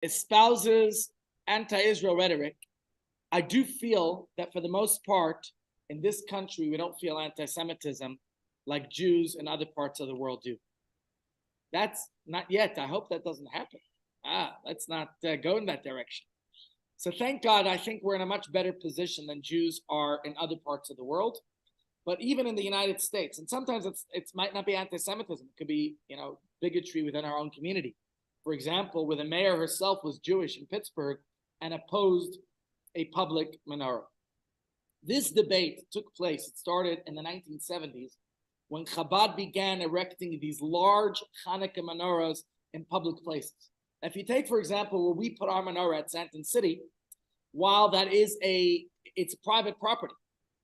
espouses anti-Israel rhetoric, I do feel that for the most part, in this country, we don't feel anti-Semitism like Jews in other parts of the world do. That's not yet. I hope that doesn't happen. Let's not go in that direction. So thank God, I think we're in a much better position than Jews are in other parts of the world. But even in the United States, and sometimes it might not be anti-Semitism, it could be bigotry within our own community. For example, where the mayor herself was Jewish in Pittsburgh and opposed a public menorah. This debate took place. It started in the 1970s when Chabad began erecting these large Hanukkah menorahs in public places. Now, if you take, for example, where we put our menorah at Santon City, while that is it's private property,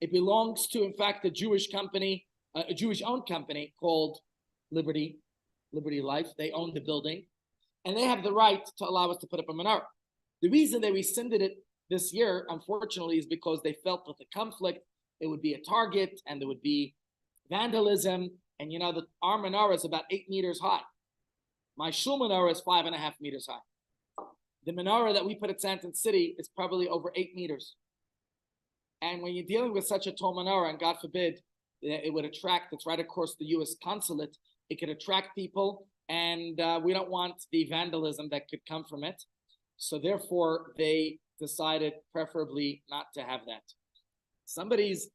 it belongs to, in fact, a Jewish company, a Jewish-owned company called Liberty Life. They own the building, and they have the right to allow us to put up a menorah. The reason they rescinded it this year, unfortunately, is because they felt with the conflict, it would be a target and there would be vandalism. And our menorah is about 8 meters high. My shul menorah is 5.5 meters high. The menorah that we put at Santon City is probably over 8 meters. And when you're dealing with such a tall menorah, and God forbid, it would attract, it's right across the U.S. consulate, it could attract people, and we don't want the vandalism that could come from it. So therefore, they decided preferably not to have that. This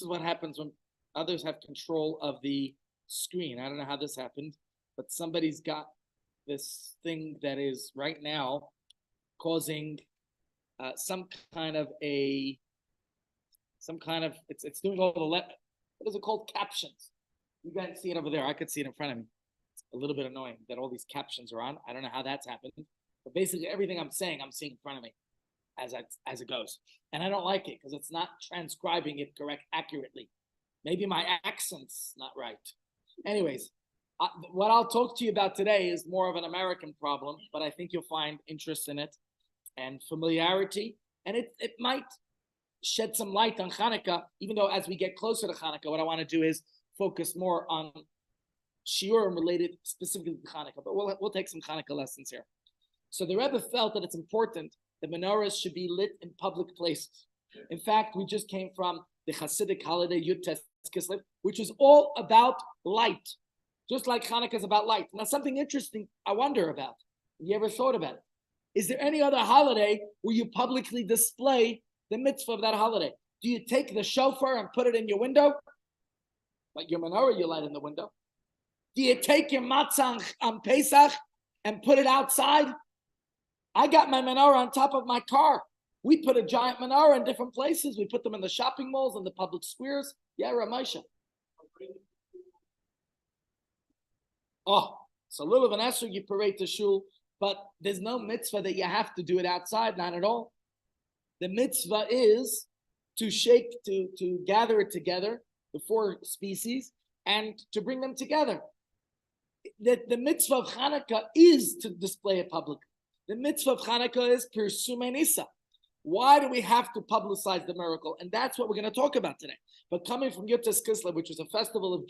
is what happens when others have control of the screen. I don't know how this happened, but somebody's got this thing that is right now causing it's doing all the what is it called? Captions. You guys see it over there. I could see it in front of me. It's a little bit annoying that all these captions are on. I don't know how that's happened. But basically everything I'm saying, I'm seeing in front of me as it goes. And I don't like it because it's not transcribing it accurately. Maybe my accent's not right. Anyways, what I'll talk to you about today is more of an American problem, but I think you'll find interest in it and familiarity. And it might shed some light on Hanukkah, even though as we get closer to Hanukkah, what I want to do is focus more on shiurim related specifically to Hanukkah. But we'll take some Hanukkah lessons here. So the Rebbe felt that it's important that menorahs should be lit in public places. In fact, we just came from the Hasidic holiday Yud Tes Kislev, which is all about light, just like Hanukkah is about light. Now, something interesting I wonder about. Have you ever thought about it? Is there any other holiday where you publicly display the mitzvah of that holiday? Do you take the shofar and put it in your window? Like your menorah, you light in the window. Do you take your matzah on Pesach and put it outside? I got my menorah on top of my car. We put a giant menorah in different places. We put them in the shopping malls and the public squares. Yeah, Ramesha. Oh, so little of an esrog, you parade to shul, but there's no mitzvah that you have to do it outside, not at all. The mitzvah is to gather it together, the 4 species, and to bring them together. The mitzvah of Hanukkah is to display it publicly. The mitzvah of Hanukkah is Pirsumei Nisa. Why do we have to publicize the miracle? And that's what we're going to talk about today. But coming from Yud Tes Kislev, which is a festival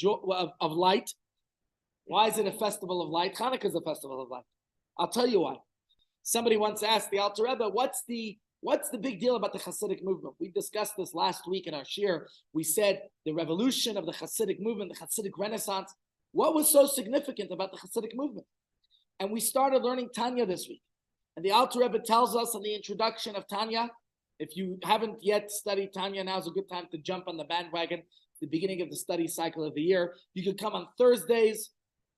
of light, why is it a festival of light? Hanukkah is a festival of light. I'll tell you why. Somebody once asked the Alter Rebbe, what's the big deal about the Hasidic movement? We discussed this last week in our shir. We said the revolution of the Hasidic movement, the Hasidic Renaissance. What was so significant about the Hasidic movement? And we started learning Tanya this week. And the Alter Rebbe tells us in the introduction of Tanya, if you haven't yet studied Tanya, now's a good time to jump on the bandwagon. The beginning of the study cycle of the year. You could come on Thursdays.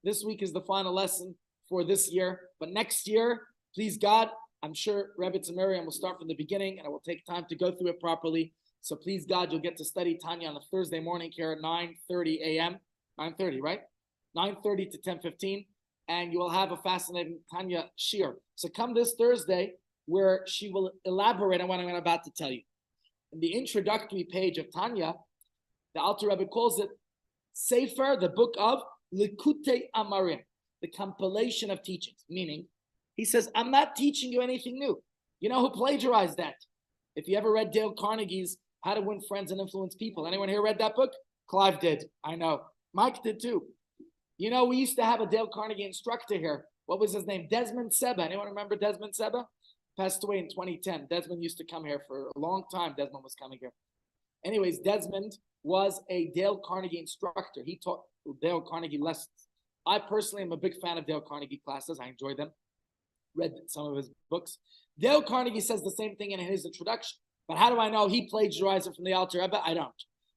This week is the final lesson for this year. But next year, please God, I'm sure Rebbe Miriam will start from the beginning, and I will take time to go through it properly. So please God, you'll get to study Tanya on a Thursday morning here at 9:30 a.m. 9:30, right? 9:30 to 10:15. And you will have a fascinating Tanya shir. So come this Thursday where she will elaborate on what I'm about to tell you. In the introductory page of Tanya, the Alter Rebbe calls it Sefer, the book of Likutei Amarim, the compilation of teachings. Meaning, he says, I'm not teaching you anything new. You know who plagiarized that? If you ever read Dale Carnegie's How to Win Friends and Influence People, anyone here read that book? Clive did, I know. Mike did too. You know, we used to have a Dale Carnegie instructor here What was his name? Desmond Seba. Anyone remember Desmond Seba? Passed away in 2010. Desmond used to come here for a long time. Desmond was coming here. Anyways, Desmond was a Dale Carnegie instructor. He taught Dale Carnegie lessons. I personally am a big fan of Dale Carnegie classes. I enjoy them. Read some of his books. Dale Carnegie says the same thing in his introduction. But how do I know he plagiarized it from the Alter Rebbe? I don't.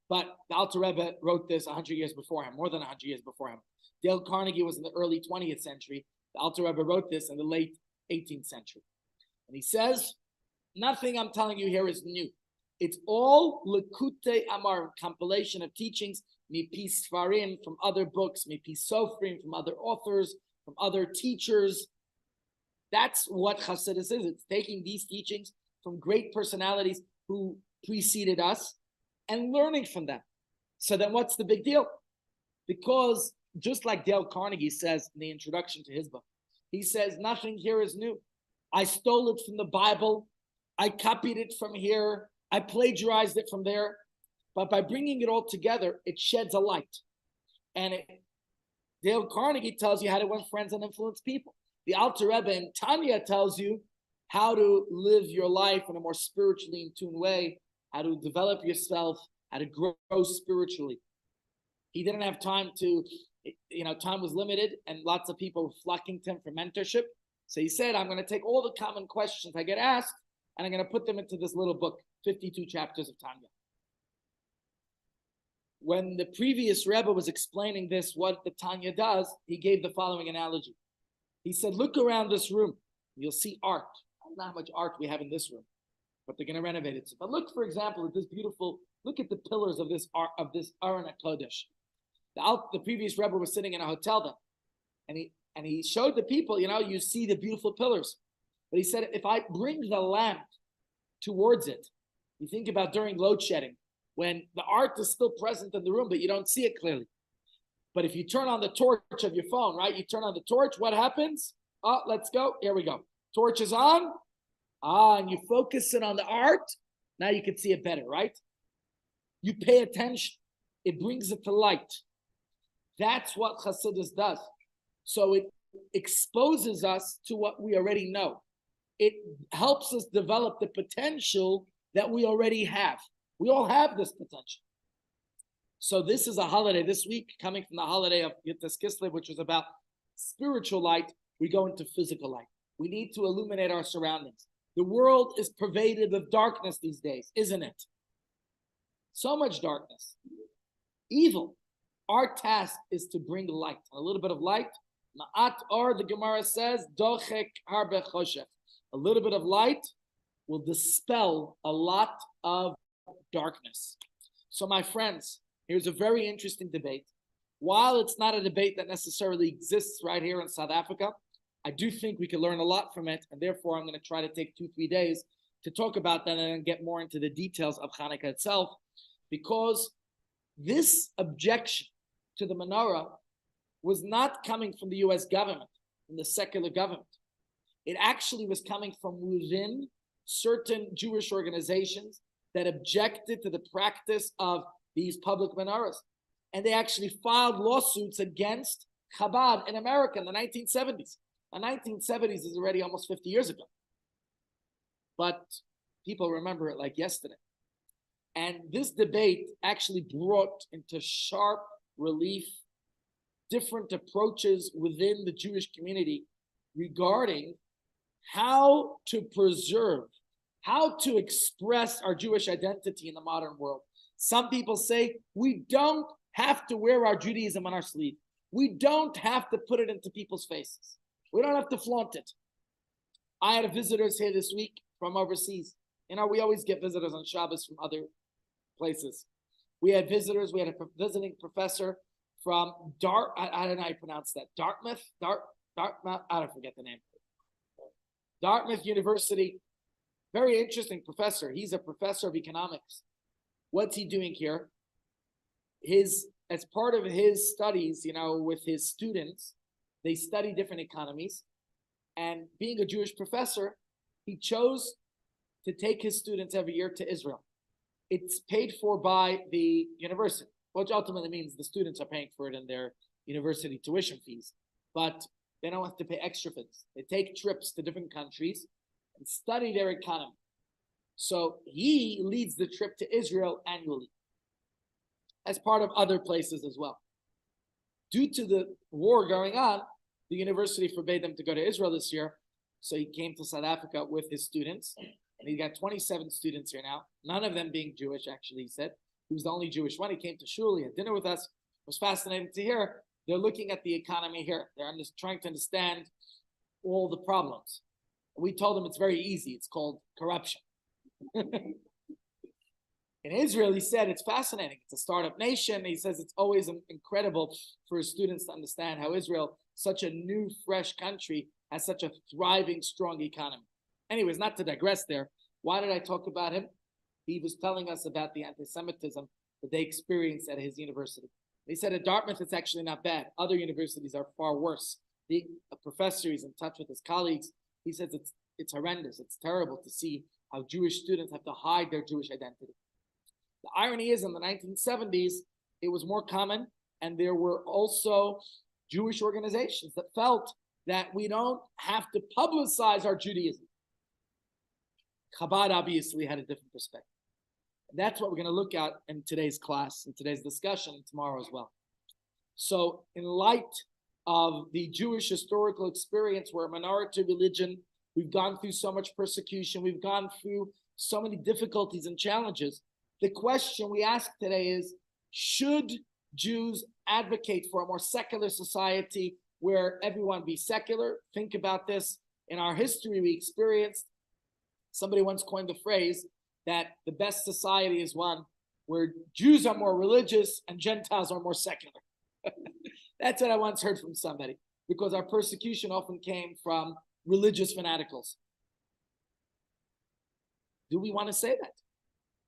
But the Alter Rebbe wrote this 100 years before him, more than 100 years before him. Dale Carnegie was in the early 20th century. The Alter Rebbe wrote this in the late 18th century. And he says, nothing I'm telling you here is new. It's all Lekutei Amar, compilation of teachings, mipi Sfarim, from other books, mipi Sofrim, from other authors, from other teachers. That's what Chassidus is. It's taking these teachings from great personalities who preceded us and learning from them. So then what's the big deal? Because just like Dale Carnegie says in the introduction to his book, he says, nothing here is new. I stole it from the Bible. I copied it from here. I plagiarized it from there. But by bringing it all together, it sheds a light. And Dale Carnegie tells you how to win friends and influence people. The Alter Rebbe in Tanya tells you how to live your life in a more spiritually in tune way, how to develop yourself, how to grow spiritually. He didn't have time to, time was limited and lots of people were flocking to him for mentorship. So he said, I'm going to take all the common questions I get asked and I'm going to put them into this little book, 52 chapters of Tanya. When the previous Rebbe was explaining this, what the Tanya does, he gave the following analogy. He said, look around this room. You'll see art. I don't know how much art we have in this room, but they're going to renovate it. But look, for example, at this beautiful, look at the pillars of this art, of this Aron HaKodesh. The previous Rebbe was sitting in a hotel then, and he showed the people, you see the beautiful pillars. But he said, if I bring the lamp towards it, you think about during load shedding, when the art is still present in the room, but you don't see it clearly. But if you turn on the torch of your phone, right? You turn on the torch, what happens? Oh, let's go. Here we go. Torch is on. And you focus it on the art. Now you can see it better, right? You pay attention. It brings it to light. That's what Chassidus does. So it exposes us to what we already know. It helps us develop the potential that we already have. We all have this potential. So this is a holiday this week, coming from the holiday of Yittas Kislev, which was about spiritual light. We go into physical light. We need to illuminate our surroundings. The world is pervaded with darkness these days, isn't it? So much darkness. Evil. Our task is to bring light. A little bit of light. Ma'at or, the Gemara says, dochek harbe choshech. A little bit of light will dispel a lot of darkness. So my friends, here's a very interesting debate. While it's not a debate that necessarily exists right here in South Africa, I do think we can learn a lot from it, and therefore I'm going to try to take 2-3 days to talk about that and then get more into the details of Hanukkah itself, because this objection to the menorah was not coming from the US government, from the secular government. It actually was coming from within certain Jewish organizations that objected to the practice of these public menorahs. And they actually filed lawsuits against Chabad in America in the 1970s. The 1970s is already almost 50 years ago. But people remember it like yesterday. And this debate actually brought into sharp relief different approaches within the Jewish community regarding how to preserve, how to express our Jewish identity in the modern world. Some people say we don't have to wear our Judaism on our sleeve. We don't have to put it into people's faces. We don't have to flaunt it. I had visitors here this week from overseas. We always get visitors on Shabbos from other places. We had visitors. We had a visiting professor from I don't know how you pronounce that. Dartmouth? Dartmouth? I don't forget the name. Dartmouth University. Very interesting professor. He's a professor of economics. What's he doing here? As part of his studies, with his students, they study different economies. And being a Jewish professor, he chose to take his students every year to Israel. It's paid for by the university, which ultimately means the students are paying for it in their university tuition fees. But They don't have to pay extra for this. They take trips to different countries and study their economy. So he leads the trip to Israel annually, as part of other places as well. Due to the war going on, the university forbade them to go to Israel this year. So he came to South Africa with his students. And he got 27 students here now, none of them being Jewish, actually, he said. He was the only Jewish one. He came to shul, he had dinner with us. It was fascinating to hear. They're looking at the economy here. They're trying to understand all the problems. We told them it's very easy. It's called corruption. In Israel, he said it's fascinating. It's a startup nation. He says it's always incredible for his students to understand how Israel, such a new, fresh country, has such a thriving, strong economy. Anyways, not to digress there. Why did I talk about him? He was telling us about the anti-Semitism that they experienced at his university. He said at Dartmouth, it's actually not bad. Other universities are far worse. The professor is in touch with his colleagues. He says it's horrendous. It's terrible to see how Jewish students have to hide their Jewish identity. The irony is in the 1970s, it was more common, and there were also Jewish organizations that felt that we don't have to publicize our Judaism. Chabad obviously had a different perspective. And that's what we're going to look at in today's class, in today's discussion, and tomorrow as well. So in light of the Jewish historical experience, we're a minority religion, we've gone through so much persecution, we've gone through so many difficulties and challenges. The question we ask today is, should Jews advocate for a more secular society where everyone be secular? Think about this. In our history, we experienced, somebody once coined the phrase that the best society is one where Jews are more religious and Gentiles are more secular. That's what I once heard from somebody, because our persecution often came from religious fanaticals. Do we want to say that?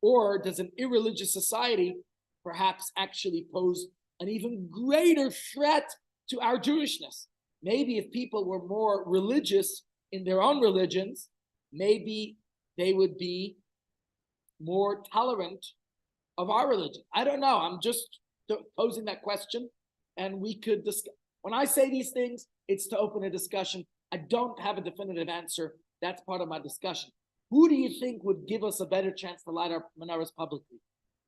Or does an irreligious society perhaps actually pose an even greater threat to our Jewishness? Maybe if people were more religious in their own religions, maybe they would be more tolerant of our religion. I don't know. I'm just posing that question, and we could discuss. When I say these things, it's to open a discussion. I don't have a definitive answer. That's part of my discussion. Who do you think would give us a better chance to light our menorahs publicly?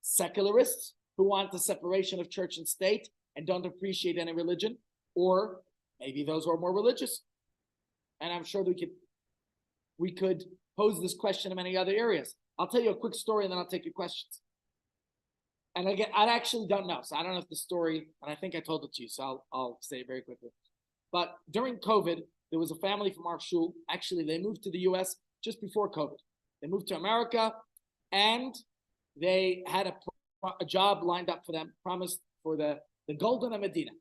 Secularists who want the separation of church and state and don't appreciate any religion, or maybe those who are more religious. And I'm sure we could pose this question in many other areas. I'll tell you a quick story and then I'll take your questions. And again, I actually don't know. So I don't know if the story, and I think I told it to you, so I'll say it very quickly. But during COVID, there was a family from our shul. Actually, they moved to the US just before COVID. They moved to America, and they had a job lined up for them, promised for the golden Medina.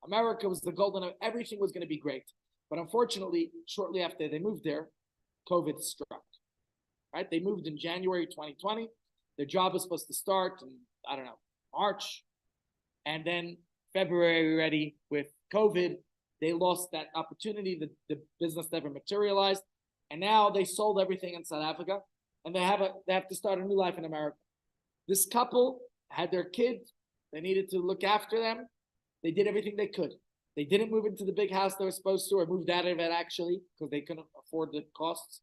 America was the golden, everything was going to be great. But unfortunately, shortly after they moved there, COVID struck. Right? They moved in January 2020. Their job was supposed to start in, I don't know, March. And then February already with COVID, they lost that opportunity. The business never materialized. And now they sold everything in South Africa, and they have to start a new life in America. This couple had their kids. They needed to look after them. They did everything they could. They didn't move into the big house they were supposed to, or moved out of it actually, because they couldn't afford the costs.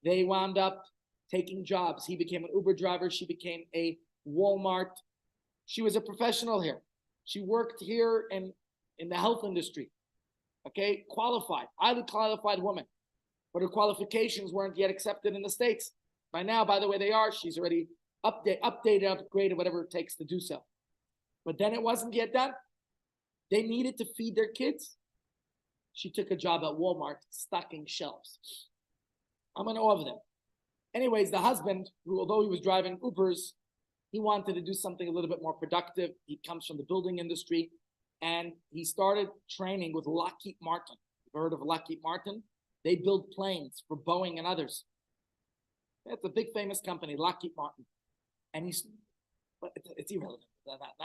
They wound up taking jobs. He became an Uber driver. She became a Walmart. She was a professional here. She worked here in the health industry. Okay, qualified, highly qualified woman. But her qualifications weren't yet accepted in the States. By now, by the way, they are. She's already updated, upgraded, whatever it takes to do so. But then it wasn't yet done. They needed to feed their kids. She took a job at Walmart stocking shelves. I'm in awe of them. Anyways, the husband, who although he was driving Ubers, he wanted to do something a little bit more productive. He comes from the building industry, and he started training with Lockheed Martin. You've heard of Lockheed Martin? They build planes for Boeing and others. It's a big famous company, Lockheed Martin. And it's irrelevant,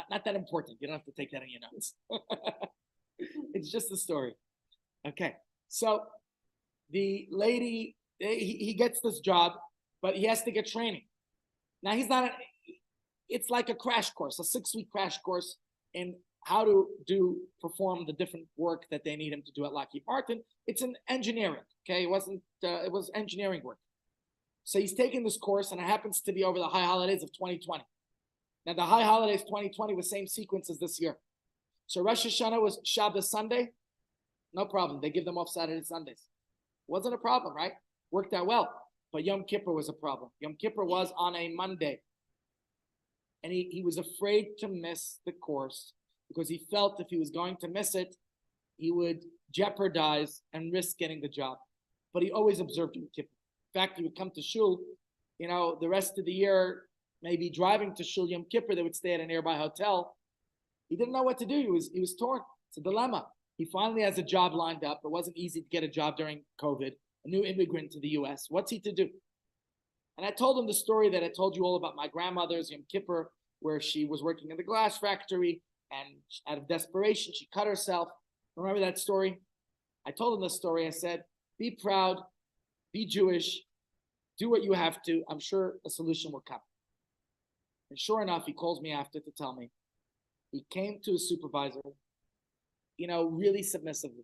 not that important. You don't have to take that in your notes. It's just a story. Okay, so the lady, he gets this job, but he has to get training. Now it's like a crash course, a 6-week crash course in how to perform the different work that they need him to do at Lockheed Martin. It's an engineering, okay? It was engineering work. So he's taking this course, and it happens to be over the high holidays of 2020. Now, the high holidays 2020 was same sequence as this year. So Rosh Hashanah was Shabbos Sunday. No problem. They give them off Saturday Sundays. Wasn't a problem, right? Worked out well. But Yom Kippur was a problem. Yom Kippur was on a Monday. And he was afraid to miss the course because he felt if he was going to miss it, he would jeopardize and risk getting the job. But he always observed Yom Kippur. In fact, he would come to shul, the rest of the year, maybe driving to shul Yom Kippur, they would stay at a nearby hotel. He didn't know what to do. He was torn. It's a dilemma. He finally has a job lined up. It wasn't easy to get a job during COVID, a new immigrant to the US. What's he to do? And I told him the story that I told you all about my grandmother's Yom Kippur, where she was working in the glass factory, and out of desperation, she cut herself. Remember that story? I told him the story. I said, be proud, be Jewish, do what you have to. I'm sure a solution will come. And sure enough, he calls me after to tell me. He came to his supervisor, really submissively.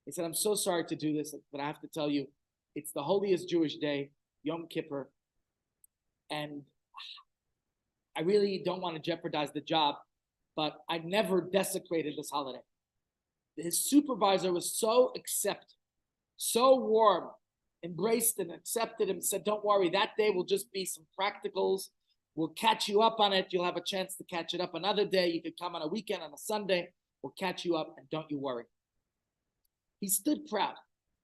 He said, I'm so sorry to do this, but I have to tell you, it's the holiest Jewish day, Yom Kippur, and I really don't want to jeopardize the job, but I never desecrated this holiday. His supervisor was so accepting, so warm, embraced and accepted him, said, don't worry, that day will just be some practicals. We'll catch you up on it. You'll have a chance to catch it up another day. You could come on a weekend, on a Sunday. We'll catch you up, and don't you worry. He stood proud.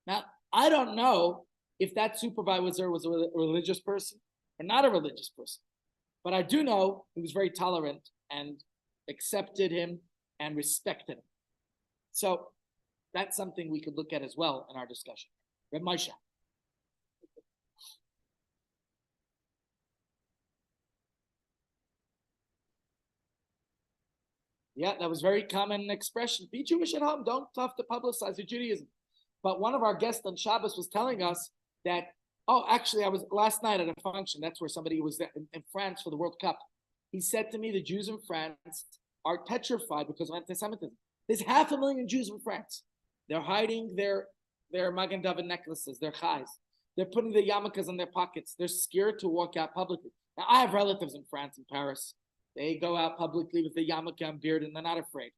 Now, I don't know if that supervisor was a religious person or not a religious person, but I do know he was very tolerant and accepted him and respected him. So that's something we could look at as well in our discussion. Reb Moshe. Yeah, that was very common expression. Be Jewish at home. Don't have to publicize your Judaism. But one of our guests on Shabbos was telling us that, actually, I was last night at a function. That's where somebody was there in France for the World Cup. He said to me, the Jews in France are petrified because of anti-Semitism. There's 500,000 Jews in France. They're hiding their Magen David necklaces, their chais. They're putting their yarmulkes in their pockets. They're scared to walk out publicly. Now, I have relatives in France, in Paris. They go out publicly with the yarmulke and beard, and they're not afraid.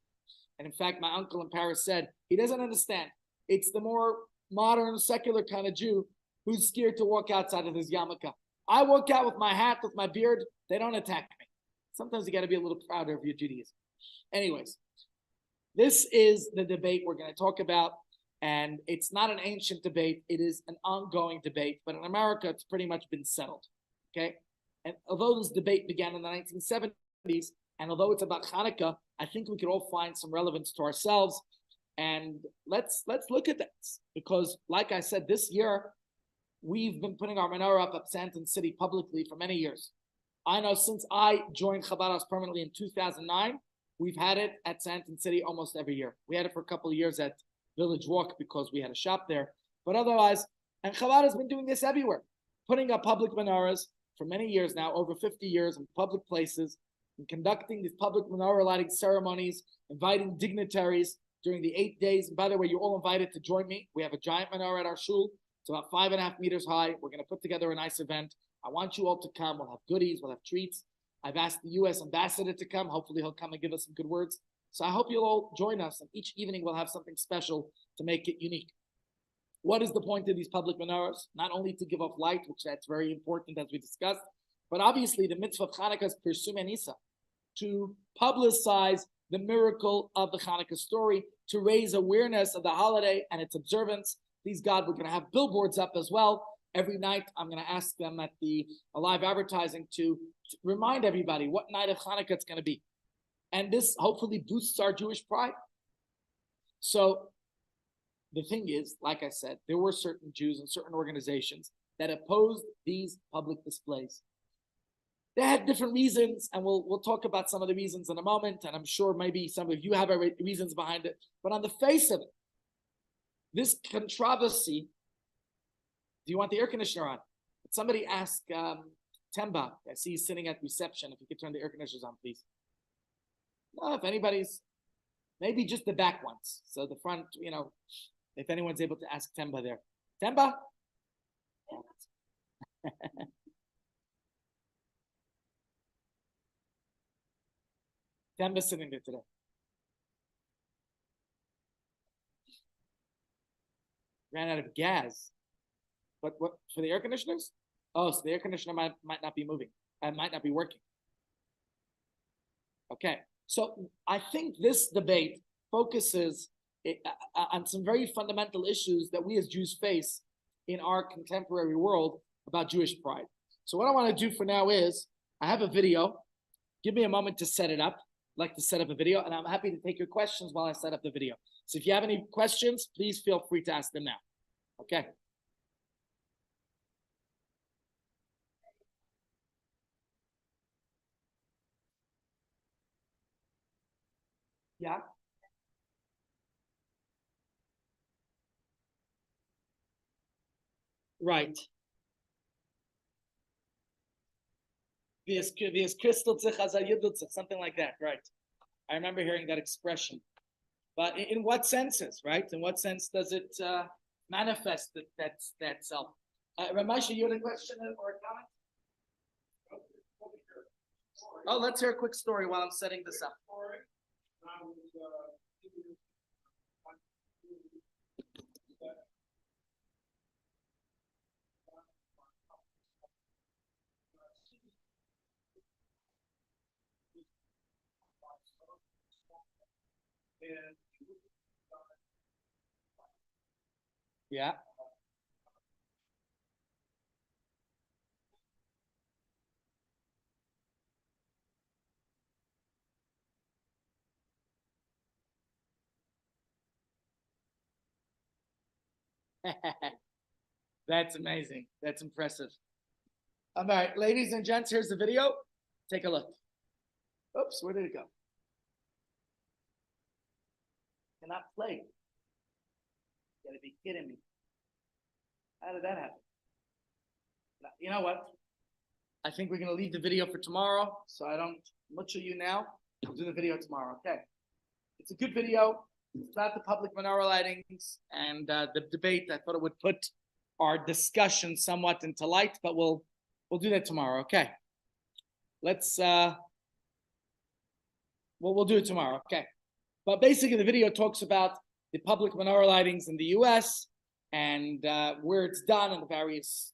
And in fact, my uncle in Paris said he doesn't understand. It's the more modern, secular kind of Jew who's scared to walk outside of his yarmulke. I walk out with my hat, with my beard. They don't attack me. Sometimes you got to be a little prouder of your Judaism. Anyways, this is the debate we're going to talk about. And it's not an ancient debate. It is an ongoing debate. But in America, it's pretty much been settled. Okay? And although this debate began in the 1970s, and although it's about Hanukkah, I think we could all find some relevance to ourselves. And let's look at that. Because like I said, this year, we've been putting our menorah up at Santon City publicly for many years. I know since I joined Chabad House permanently in 2009, we've had it at Santon City almost every year. We had it for a couple of years at Village Walk because we had a shop there. But otherwise, and Chabad has been doing this everywhere, putting up public menorahs for many years now, over 50 years in public places, and conducting these public menorah lighting ceremonies, inviting dignitaries during the 8 days. And by the way, you're all invited to join me. We have a giant menorah at our shul. It's about 5.5 meters high. We're going to put together a nice event. I want you all to come. We'll have goodies. We'll have treats. I've asked the U.S. ambassador to come. Hopefully he'll come and give us some good words. So I hope you'll all join us. And each evening we'll have something special to make it unique. What is the point of these public menorahs? Not only to give off light, which that's very important as we discussed, but obviously the mitzvah of Hanukkah is Pirsum Nisa, to publicize the miracle of the Hanukkah story, to raise awareness of the holiday and its observance. Please God, we're going to have billboards up as well. Every night, I'm going to ask them at the live advertising to remind everybody what night of Hanukkah it's going to be. And this hopefully boosts our Jewish pride. So the thing is, like I said, there were certain Jews and certain organizations that opposed these public displays. They had different reasons, and we'll talk about some of the reasons in a moment, and I'm sure maybe some of you have reasons behind it. But on the face of it, this controversy, do you want the air conditioner on? Somebody ask Temba, I see he's sitting at reception, if you could turn the air conditioners on, please. No, if anybody's, Maybe just the back ones. So the front, if anyone's able to ask Temba there. Temba? Temba's sitting there today. Ran out of gas. What for the air conditioners? Oh, so the air conditioner might not be moving. Might not be working. Okay. So I think this debate focuses on some very fundamental issues that we as Jews face in our contemporary world about Jewish pride. So what I want to do for now is I have a video. Give me a moment to set it up. I'd like to set up a video, and I'm happy to take your questions while I set up the video. So if you have any questions, please feel free to ask them now. Okay. Yeah. Right. Something like that, right? I remember hearing that expression. But in what senses, right? In what sense does it manifest that self? Ramesh, you had a question or a comment? Oh, let's hear a quick story while I'm setting this up. Yeah. That's amazing. That's impressive. All right, ladies and gents, here's the video. Take a look. Oops, where did it go? Cannot play. You gotta be kidding me. How did that happen? You know what? I think we're gonna leave the video for tomorrow, so I don't butcher you now. We'll do the video tomorrow. Okay. It's a good video. It's about the public menorah lightings and the debate. I thought it would put our discussion somewhat into light, but we'll do that tomorrow. Okay. Let's we'll do it tomorrow. Okay. But basically, the video talks about the public menorah lightings in the U.S. and where it's done in the various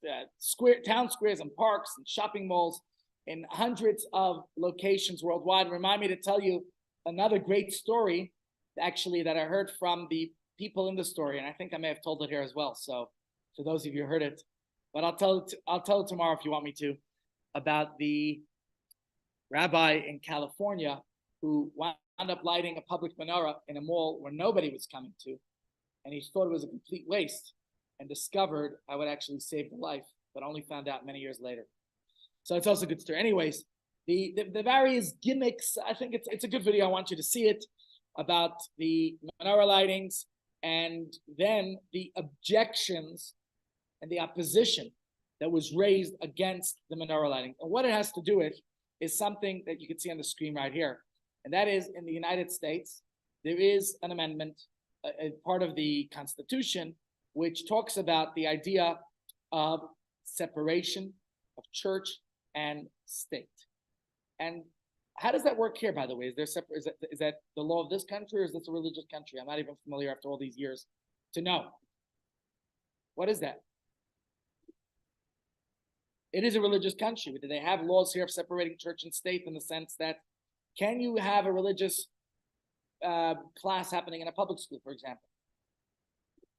town squares and parks and shopping malls in hundreds of locations worldwide. Remind me to tell you another great story, actually, that I heard from the people in the story, and I think I may have told it here as well. So, for those of you who heard it, but I'll tell it tomorrow if you want me to, about the rabbi in California who wound up lighting a public menorah in a mall where nobody was coming to, and he thought it was a complete waste, and discovered how it actually saved a life, but only found out many years later. So it's also a good story. Anyways, the various gimmicks, I think it's a good video. I want you to see it, about the menorah lightings and then the objections and the opposition that was raised against the menorah lighting. And what it has to do with is something that you can see on the screen right here. And that is, in the United States, there is an amendment, a part of the Constitution, which talks about the idea of separation of church and state. And how does that work here, by the way? Is that the law of this country, or is this a religious country? I'm not even familiar after all these years to know. What is that? It is a religious country. Do they have laws here of separating church and state, in the sense that, can you have a religious class happening in a public school, for example?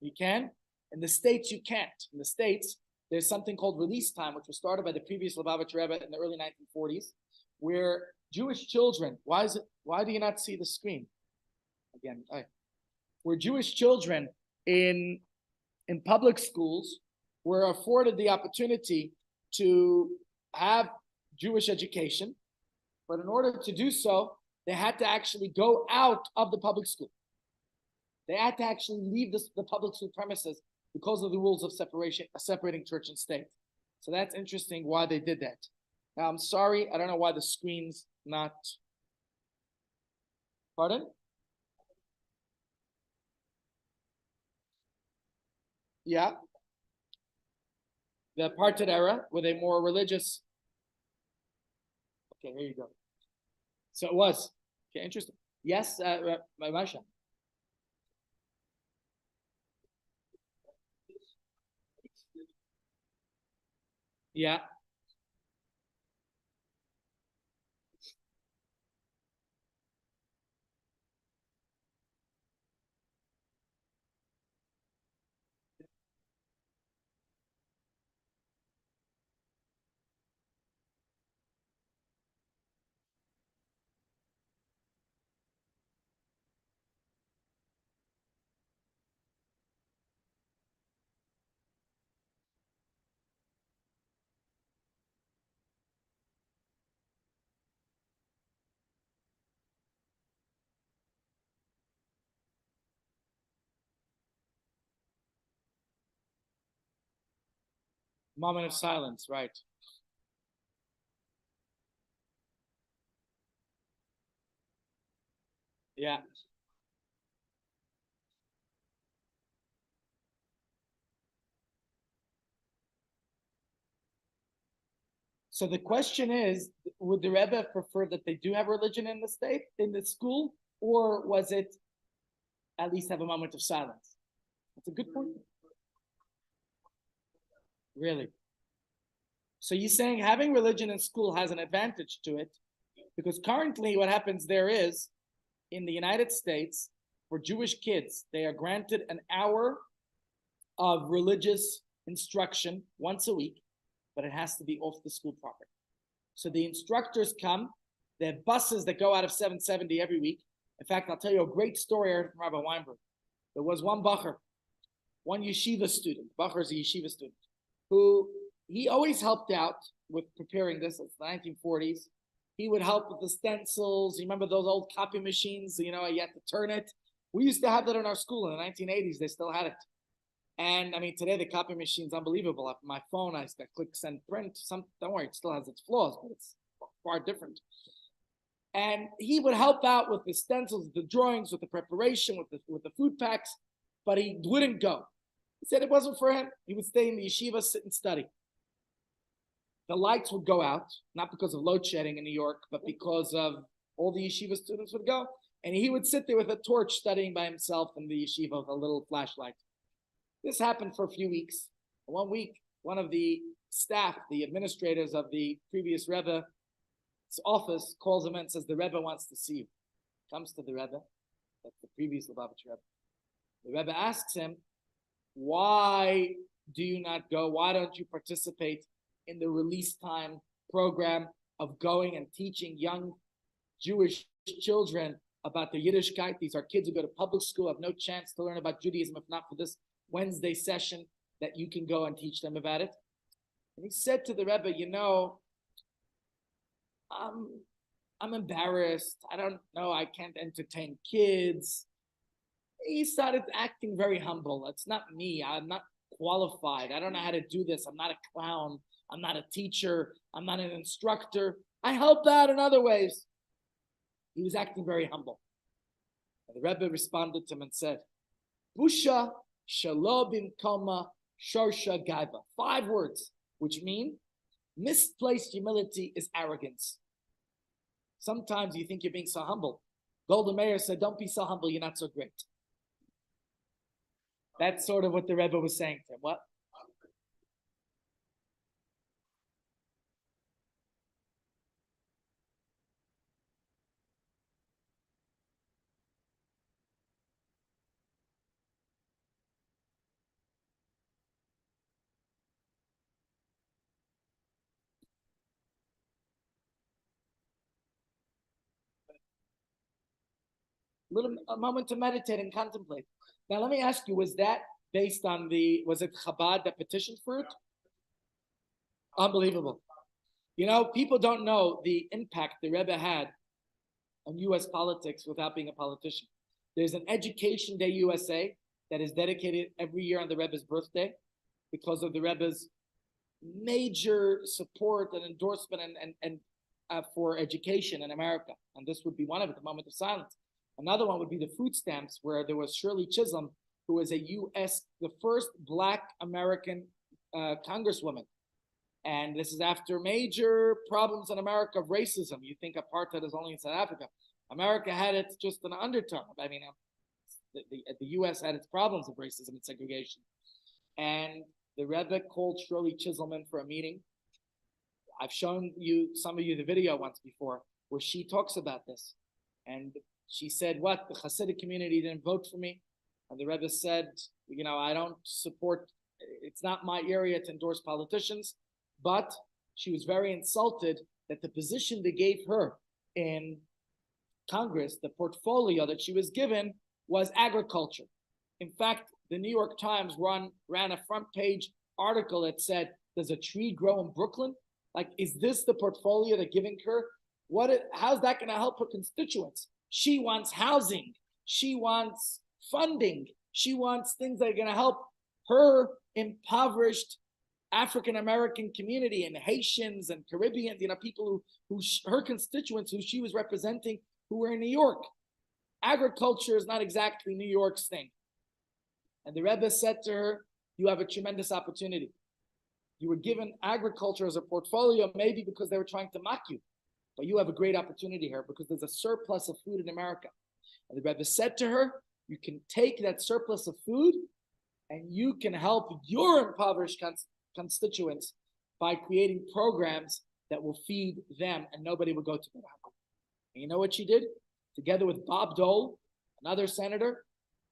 You can. In the States, you can't. In the States, there's something called release time, which was started by the previous Lubavitch Rebbe in the early 1940s, where Jewish children, why do you not see the screen? Again, where Jewish children in public schools were afforded the opportunity to have Jewish education, but in order to do so, they had to actually go out of the public school. They had to actually leave the public school premises because of the rules of separating church and state. So that's interesting why they did that. Now, I'm sorry, I don't know why the screen's not. Pardon? Yeah. The apartheid era with a more religious. Okay, here you go. So it was. Okay, interesting. Yes, Masha. Yeah. Moment of silence, right. Yeah. So the question is, would the Rebbe prefer that they do have religion in the state, in the school, or was it at least have a moment of silence? That's a good point. Really? So you're saying having religion in school has an advantage to it, because currently what happens there is in the United States, for Jewish kids, they are granted an hour of religious instruction once a week, but it has to be off the school property. So the instructors come, they have buses that go out of 770 every week. In fact, I'll tell you a great story I heard from Rabbi Weinberg. There was one Bacher, one yeshiva student. Bacher is a yeshiva student, who he always helped out with preparing this. It's the 1940s. He would help with the stencils. You remember those old copy machines? You had to turn it. We used to have that in our school in the 1980s. They still had it. And I mean, today the copy machine's unbelievable. My phone, I just click send print. Don't worry, it still has its flaws, but it's far different. And he would help out with the stencils, the drawings, with the preparation, with the food packs, but he wouldn't go. He said it wasn't for him. He would stay in the yeshiva, sit and study. The lights would go out, not because of load shedding in New York, but because of all the yeshiva students would go. And he would sit there with a torch studying by himself in the yeshiva with a little flashlight. This happened for a few weeks. One week, one of the staff, the administrators of the previous Rebbe's office, calls him in and says, the Rebbe wants to see you. Comes to the Rebbe, that's the previous Lubavitch Rebbe. The Rebbe asks him, why do you not go? Why don't you participate in the release time program of going and teaching young Jewish children about the Yiddishkeit? These are kids who go to public school, have no chance to learn about Judaism if not for this Wednesday session that you can go and teach them about it. And he said to the Rebbe, I'm embarrassed. I don't know. I can't entertain kids. He started acting very humble. It's not me. I'm not qualified. I don't know how to do this. I'm not a clown. I'm not a teacher. I'm not an instructor. I help out in other ways. He was acting very humble. And the Rebbe responded to him and said, Busha shalobim koma shorsha gaiva. 5 words, which mean misplaced humility is arrogance. Sometimes you think you're being so humble. Golda Meir said, don't be so humble, you're not so great. That's sort of what the Rebbe was saying to him. What? A moment to meditate and contemplate. Now, let me ask you, was that based on was it Chabad that petitioned for it? Unbelievable. People don't know the impact the Rebbe had on U.S. politics without being a politician. There's an Education Day USA that is dedicated every year on the Rebbe's birthday because of the Rebbe's major support and endorsement and for education in America. And this would be one of it, the moment of silence. Another one would be the food stamps, where there was Shirley Chisholm, who was the first Black American congresswoman. And this is after major problems in America of racism. You think apartheid is only in South Africa. America had it just an undertone. I mean, the U.S. had its problems of racism and segregation. And the Rebbe called Shirley Chiselman for a meeting. I've shown some of you the video once before where she talks about this. And she said, what? The Hasidic community didn't vote for me. And the Rebbe said, I don't support, it's not my area to endorse politicians. But she was very insulted that the position they gave her in Congress, the portfolio that she was given, was agriculture. In fact, the New York Times ran a front page article that said, does a tree grow in Brooklyn? Like, is this the portfolio they're giving her? How's that going to help her constituents? She wants housing. She wants funding. She wants things that are going to help her impoverished African-American community and Haitians and Caribbeans, people who her constituents who she was representing who were in New York. Agriculture is not exactly New York's thing. And the Rebbe said to her, you have a tremendous opportunity. You were given agriculture as a portfolio, maybe because they were trying to mock you. But you have a great opportunity here because there's a surplus of food in America. And the Rebbe said to her, you can take that surplus of food and you can help your impoverished constituents by creating programs that will feed them and nobody will go to them. And you know what she did? Together with Bob Dole, another senator,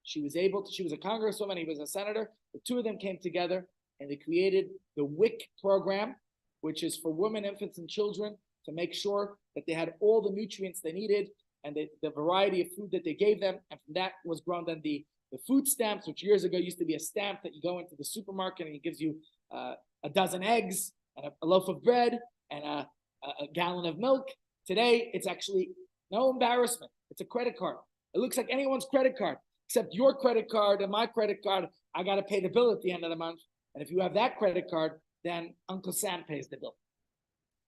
she was a congresswoman, he was a senator. The two of them came together and they created the WIC program, which is for women, infants, and children to make sure that they had all the nutrients they needed and the variety of food that they gave them. And from that was grown then the food stamps, which years ago used to be a stamp that you go into the supermarket and it gives you a dozen eggs and a loaf of bread and a gallon of milk. Today, it's actually no embarrassment. It's a credit card. It looks like anyone's credit card, except your credit card and my credit card. I got to pay the bill at the end of the month. And if you have that credit card, then Uncle Sam pays the bill.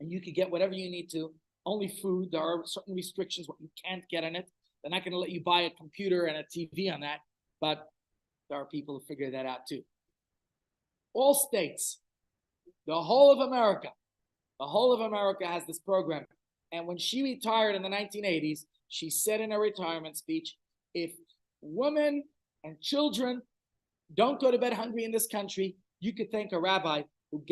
And you can get whatever you need to, only food. There are certain restrictions, what you can't get on it. They're not going to let you buy a computer and a TV on that, but there are people who figure that out too. All states, the whole of America has this program. And when she retired in the 1980s, she said in her retirement speech, if women and children don't go to bed hungry in this country, you could thank a rabbi who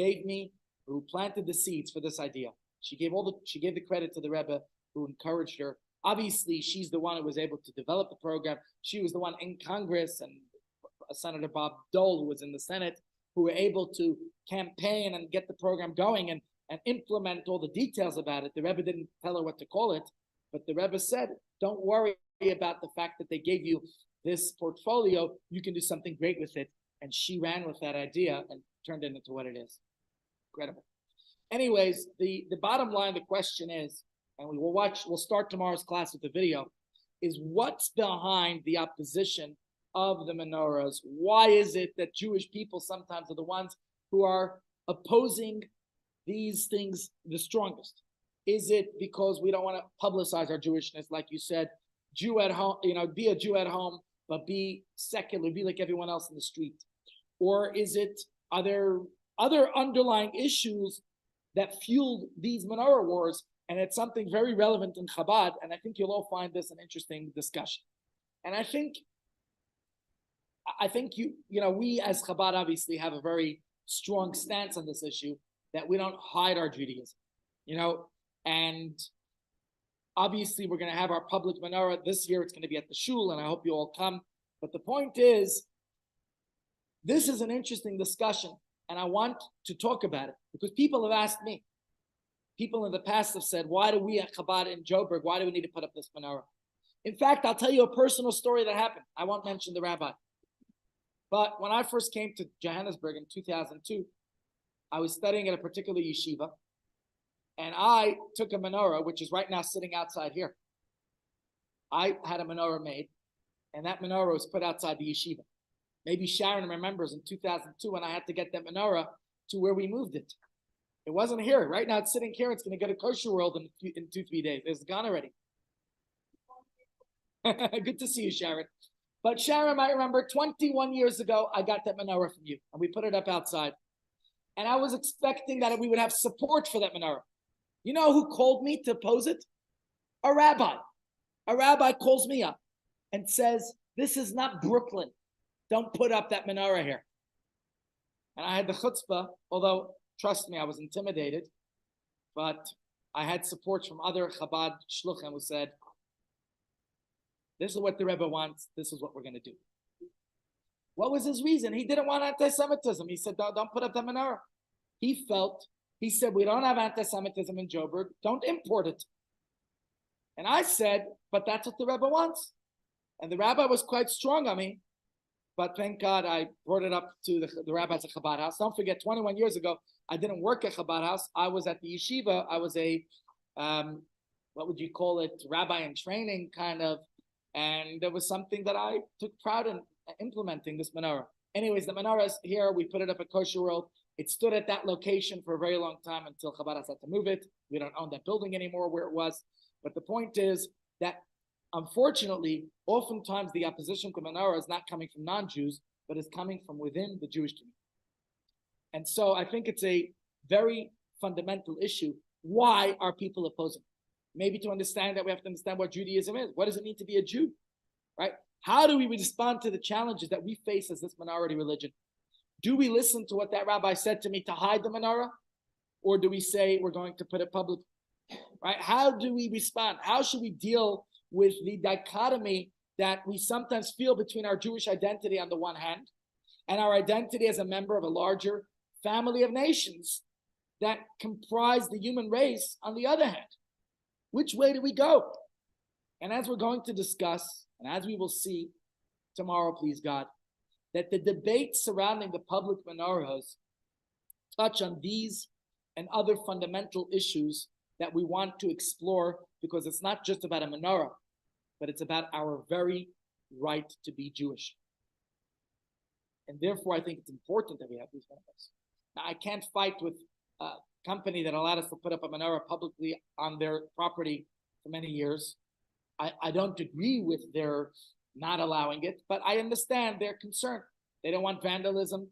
planted the seeds for this idea. She gave the credit to the Rebbe who encouraged her. Obviously, she's the one who was able to develop the program. She was the one in Congress, and Senator Bob Dole, who was in the Senate, who were able to campaign and get the program going and implement all the details about it. The Rebbe didn't tell her what to call it, but the Rebbe said, don't worry about the fact that they gave you this portfolio. You can do something great with it. And she ran with that idea and turned it into what it is. Incredible. Anyways, the bottom line, the question is, and we'll start tomorrow's class with the video, is what's behind the opposition of the Menorahs? Why is it that Jewish people sometimes are the ones who are opposing these things the strongest? Is it because we don't want to publicize our Jewishness, like you said, Jew at home, be a Jew at home, but be secular, be like everyone else in the street? Or are there other underlying issues that fueled these Menorah wars? And it's something very relevant in Chabad, and I think you'll all find this an interesting discussion. And I think we as Chabad obviously have a very strong stance on this issue, that we don't hide our Judaism, and obviously we're going to have our public menorah this year. It's going to be at the shul, and I hope you all come. But the point is, this is an interesting discussion, and I want to talk about it because people have asked me. People in the past have said, why do we at Chabad in Joburg, why do we need to put up this menorah? In fact, I'll tell you a personal story that happened. I won't mention the rabbi. But when I first came to Johannesburg in 2002, I was studying at a particular yeshiva, and I took a menorah, which is right now sitting outside here. I had a menorah made, and that menorah was put outside the yeshiva. Maybe Sharon remembers in 2002 when I had to get that menorah to where we moved it. It wasn't here. Right now it's sitting here. It's going to go to Kosher World in 2-3 days. It's gone already. Good to see you, Sharon. But Sharon might remember 21 years ago, I got that menorah from you, and we put it up outside. And I was expecting that we would have support for that menorah. You know who called me to oppose it? A rabbi. A rabbi calls me up and says, this is not Brooklyn. Don't put up that menorah here. And I had the chutzpah, although, trust me, I was intimidated, but I had support from other Chabad shluchim who said, this is what the Rebbe wants, this is what we're going to do. What was his reason? He didn't want anti-Semitism. He said, don't put up the menorah. He said, we don't have anti-Semitism in Joburg, don't import it. And I said, but that's what the Rebbe wants. And the rabbi was quite strong on me, but thank God I brought it up to the rabbis at Chabad House. Don't forget, 21 years ago, I didn't work at Chabad House. I was at the yeshiva. I was a, what would you call it, rabbi in training kind of. And there was something that I took pride in implementing, this menorah. Anyways, the menorah is here. We put it up at Kosher World. It stood at that location for a very long time until Chabad House had to move it. We don't own that building anymore where it was. But the point is that, unfortunately, oftentimes the opposition to menorah is not coming from non-Jews, but is coming from within the Jewish community. And so I think it's a very fundamental issue. Why are people opposing? Maybe to understand that we have to understand what Judaism is. What does it mean to be a Jew, right? How do we respond to the challenges that we face as this minority religion? Do we listen to what that rabbi said to me to hide the menorah? Or do we say we're going to put it public? Right? How do we respond? How should we deal with the dichotomy that we sometimes feel between our Jewish identity on the one hand and our identity as a member of a larger family of nations that comprise the human race on the other hand? Which way do we go? And as we're going to discuss, and as we will see tomorrow, please God, that the debates surrounding the public menorahs touch on these and other fundamental issues that we want to explore, because it's not just about a menorah, but it's about our very right to be Jewish. And therefore, I think it's important that we have these menorahs. Now, I can't fight with a company that allowed us to put up a menorah publicly on their property for many years. I don't agree with their not allowing it, but I understand their concern. They don't want vandalism.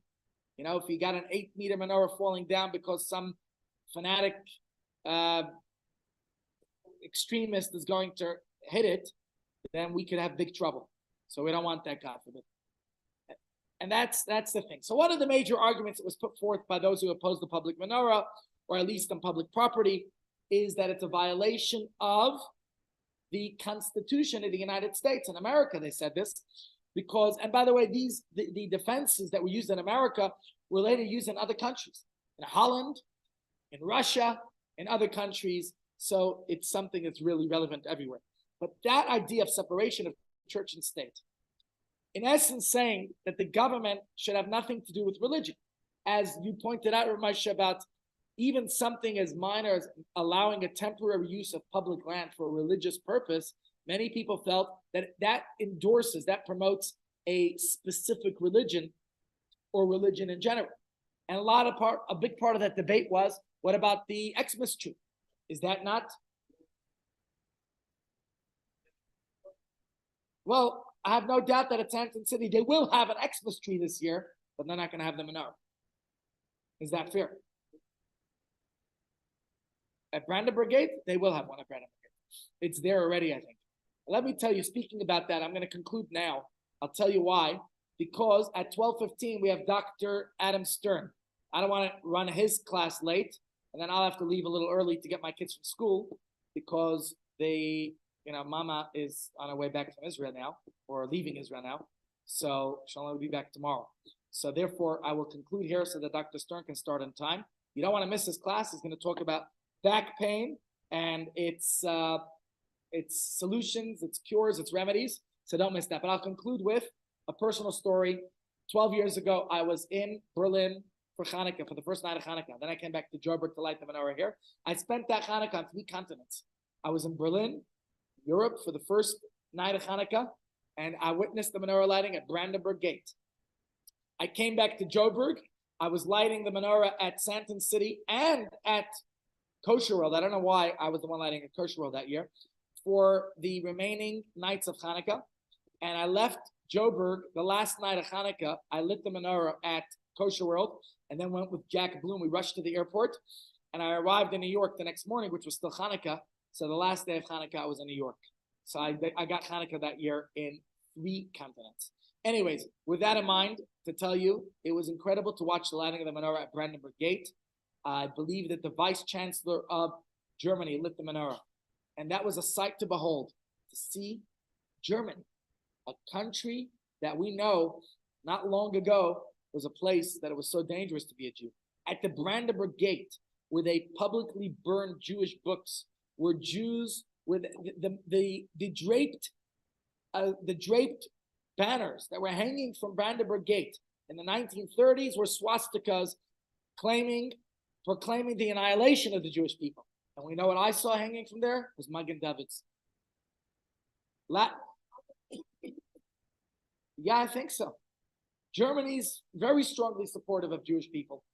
You know, if you got an 8-meter menorah falling down because some fanatic extremist is going to hit it, then we could have big trouble. So we don't want that, God forbid. And that's the thing. So one of the major arguments that was put forth by those who oppose the public menorah, or at least on public property, is that it's a violation of the Constitution of the United States. In America, they said this, because, and by the way, the defenses that were used in America were later used in other countries, in Holland, in Russia, in other countries. So it's something that's really relevant everywhere. But that idea of separation of church and state, in essence saying that the government should have nothing to do with religion. As you pointed out, Ramesh, about even something as minor as allowing a temporary use of public land for a religious purpose, many people felt that that endorses, that promotes a specific religion or religion in general. And a big part of that debate was, what about the Xmas tree? Is that not? Well, I have no doubt that at Santon City, they will have an Xmas tree this year, but they're not going to have the menorah. Is that fair? At Brandenburg Gate, they will have one at Brandenburg Gate. It's there already, I think. Let me tell you, speaking about that, I'm going to conclude now. I'll tell you why. Because at 12:15, we have Dr. Adam Stern. I don't want to run his class late, and then I'll have to leave a little early to get my kids from school because Mama is on her way back from Israel now, or leaving Israel now. So she'll only be back tomorrow. So therefore, I will conclude here so that Dr. Stern can start on time. You don't want to miss his class. He's going to talk about back pain and its solutions, its cures, its remedies. So don't miss that. But I'll conclude with a personal story. 12 years ago, I was in Berlin for Hanukkah, for the first night of Hanukkah. Then I came back to Joburg to light the menorah here. I spent that Hanukkah on 3 continents. I was in Berlin, Europe for the first night of Hanukkah, and I witnessed the menorah lighting at Brandenburg Gate. I came back to Joburg. I was lighting the menorah at Santon City and at Kosher World. I don't know why I was the one lighting at Kosher World that year for the remaining nights of Hanukkah. And I left Joburg, the last night of Hanukkah, I lit the menorah at Kosher World and then went with Jack Bloom. We rushed to the airport and I arrived in New York the next morning, which was still Hanukkah. So the last day of Hanukkah, I was in New York. So I got Hanukkah that year in 3 continents. Anyways, with that in mind, to tell you, it was incredible to watch the lighting of the menorah at Brandenburg Gate. I believe that the vice chancellor of Germany lit the menorah. And that was a sight to behold, to see Germany, a country that we know not long ago was a place that it was so dangerous to be a Jew. At the Brandenburg Gate, where they publicly burned Jewish books, where Jews, where the draped banners that were hanging from Brandenburg Gate in the 1930s were swastikas proclaiming the annihilation of the Jewish people. And we know what I saw hanging from there was Magen David's. Yeah, I think so. Germany's very strongly supportive of Jewish people.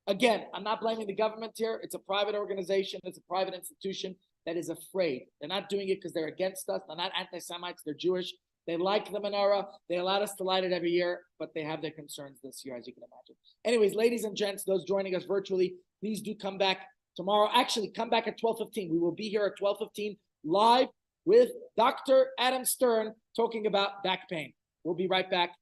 Again, I'm not blaming the government here. It's a private organization. It's a private institution that is afraid. They're not doing it because they're against us. They're not anti-Semites. They're Jewish. They like the menorah. They allowed us to light it every year, but they have their concerns this year, as you can imagine. Anyways, ladies and gents, those joining us virtually, please do come back tomorrow. Actually, come back at 12:15. We will be here at 12:15 live with Dr. Adam Stern talking about back pain. We'll be right back.